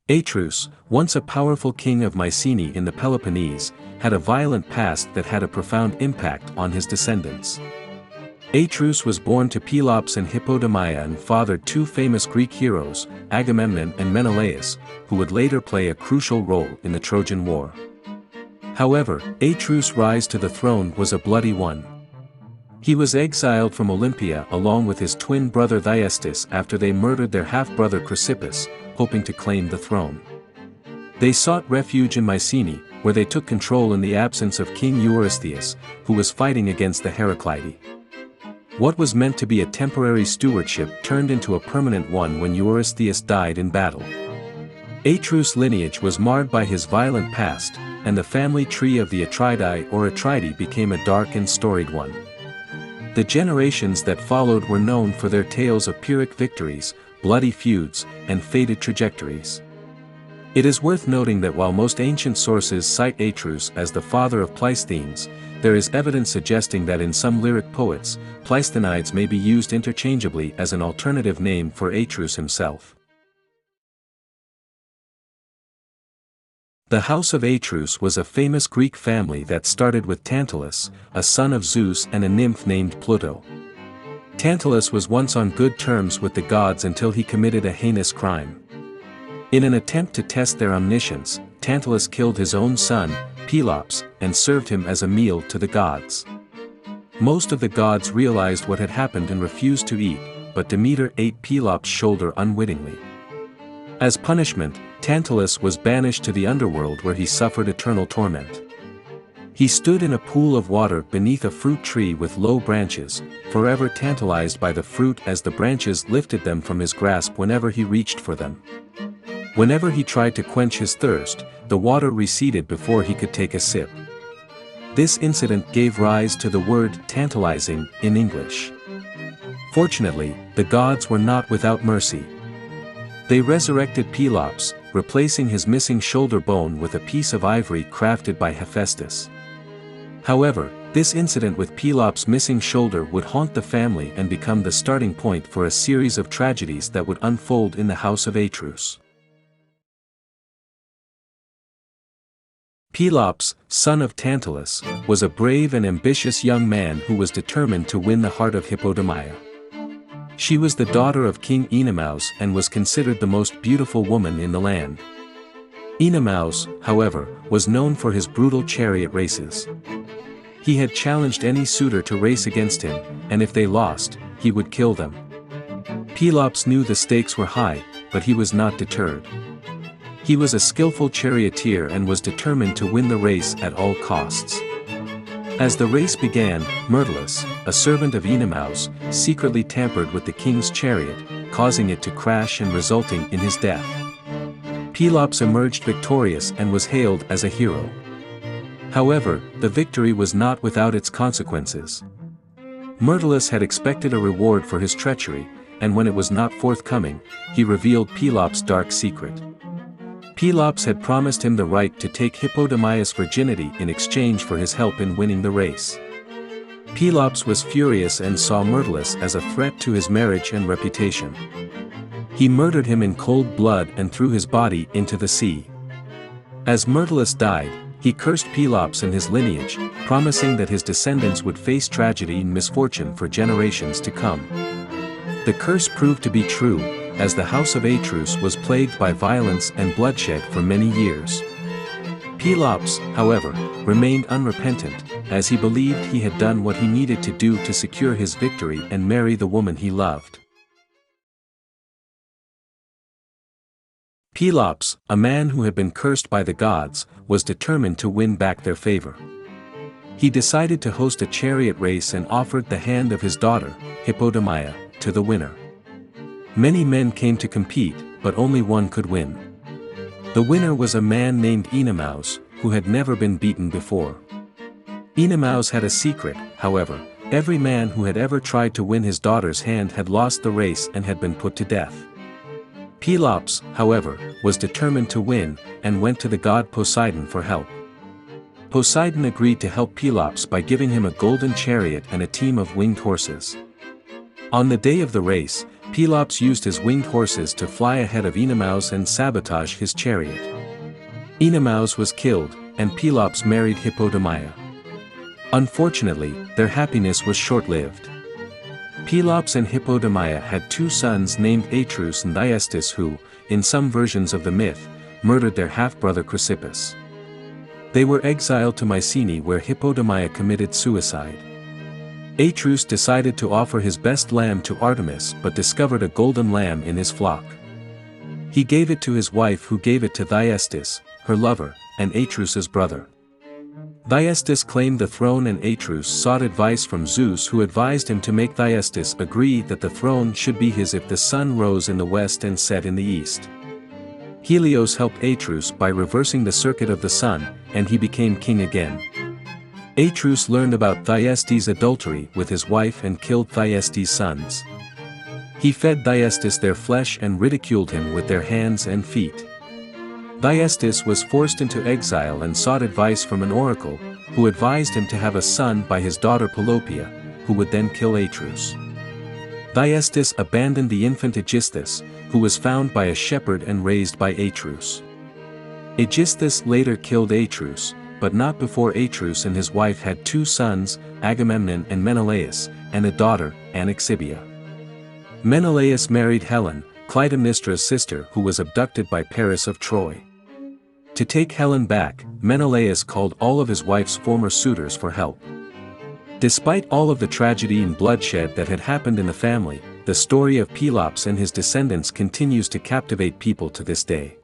Atreus, once a powerful king of Mycenae in the Peloponnese, had a violent past that had a profound impact on his descendants. Atreus was born to Pelops and Hippodamia and fathered two famous Greek heroes, Agamemnon and Menelaus, who would later play a crucial role in the Trojan War. However, Atreus' rise to the throne was a bloody one. He was exiled from Olympia along with his twin brother Thyestes after they murdered their half-brother Chrysippus, hoping to claim the throne. They sought refuge in Mycenae, where they took control in the absence of King Eurystheus, who was fighting against the Heraclidae. What was meant to be a temporary stewardship turned into a permanent one when Eurystheus died in battle. Atreus' lineage was marred by his violent past, and the family tree of the Atreidae or Atreidae became a dark and storied one. The generations that followed were known for their tales of Pyrrhic victories, bloody feuds, and fated trajectories. It is worth noting that while most ancient sources cite Atreus as the father of Pleisthenes, there is evidence suggesting that in some lyric poets, Pleisthenides may be used interchangeably as an alternative name for Atreus himself. The house of Atreus was a famous Greek family that started with Tantalus, a son of Zeus and a nymph named Pluto. Tantalus was once on good terms with the gods until he committed a heinous crime. In an attempt to test their omniscience, Tantalus killed his own son, Pelops, and served him as a meal to the gods. Most of the gods realized what had happened and refused to eat, but Demeter ate Pelops' shoulder unwittingly. As punishment, Tantalus was banished to the underworld where he suffered eternal torment. He stood in a pool of water beneath a fruit tree with low branches, forever tantalized by the fruit as the branches lifted them from his grasp whenever he reached for them. Whenever he tried to quench his thirst, the water receded before he could take a sip. This incident gave rise to the word tantalizing in English. Fortunately, the gods were not without mercy. They resurrected Pelops, replacing his missing shoulder bone with a piece of ivory crafted by Hephaestus. However, this incident with Pelops' missing shoulder would haunt the family and become the starting point for a series of tragedies that would unfold in the house of Atreus. Pelops, son of Tantalus, was a brave and ambitious young man who was determined to win the heart of Hippodamia. She was the daughter of King Oenomaus and was considered the most beautiful woman in the land. Oenomaus, however, was known for his brutal chariot races. He had challenged any suitor to race against him, and if they lost, he would kill them. Pelops knew the stakes were high, but he was not deterred. He was a skillful charioteer and was determined to win the race at all costs. As the race began, Myrtilus, a servant of Oenomaus, secretly tampered with the king's chariot, causing it to crash and resulting in his death. Pelops emerged victorious and was hailed as a hero. However, the victory was not without its consequences. Myrtilus had expected a reward for his treachery, and when it was not forthcoming, he revealed Pelops' dark secret. Pelops had promised him the right to take Hippodamia's virginity in exchange for his help in winning the race. Pelops was furious and saw Myrtilus as a threat to his marriage and reputation. He murdered him in cold blood and threw his body into the sea. As Myrtilus died, he cursed Pelops and his lineage, promising that his descendants would face tragedy and misfortune for generations to come. The curse proved to be true, as the house of Atreus was plagued by violence and bloodshed for many years. Pelops, however, remained unrepentant, as he believed he had done what he needed to do to secure his victory and marry the woman he loved. Pelops, a man who had been cursed by the gods, was determined to win back their favor. He decided to host a chariot race and offered the hand of his daughter, Hippodamia, to the winner. Many men came to compete, but only one could win. The winner was a man named Oenomaus, who had never been beaten before. Oenomaus had a secret, however: every man who had ever tried to win his daughter's hand had lost the race and had been put to death. Pelops, however, was determined to win, and went to the god Poseidon for help. Poseidon agreed to help Pelops by giving him a golden chariot and a team of winged horses. On the day of the race, Pelops used his winged horses to fly ahead of Oenomaus and sabotage his chariot. Oenomaus was killed, and Pelops married Hippodamia. Unfortunately, their happiness was short-lived. Pelops and Hippodamia had two sons named Atreus and Thyestes who, in some versions of the myth, murdered their half-brother Chrysippus. They were exiled to Mycenae where Hippodamia committed suicide. Atreus decided to offer his best lamb to Artemis but discovered a golden lamb in his flock. He gave it to his wife who gave it to Thyestes, her lover, and Atreus's brother. Thyestes claimed the throne and Atreus sought advice from Zeus who advised him to make Thyestes agree that the throne should be his if the sun rose in the west and set in the east. Helios helped Atreus by reversing the circuit of the sun, and he became king again. Atreus learned about Thyestes' adultery with his wife and killed Thyestes' sons. He fed Thyestes their flesh and ridiculed him with their hands and feet. Thyestes was forced into exile and sought advice from an oracle, who advised him to have a son by his daughter Peloponnese, who would then kill Atreus. Thyestes abandoned the infant Aegisthus, who was found by a shepherd and raised by Atreus. Aegisthus later killed Atreus, but not before Atreus and his wife had two sons, Agamemnon and Menelaus, and a daughter, Anaxibia. Menelaus married Helen, Clytemnestra's sister who was abducted by Paris of Troy. To take Helen back, Menelaus called all of his wife's former suitors for help. Despite all of the tragedy and bloodshed that had happened in the family, the story of Pelops and his descendants continues to captivate people to this day.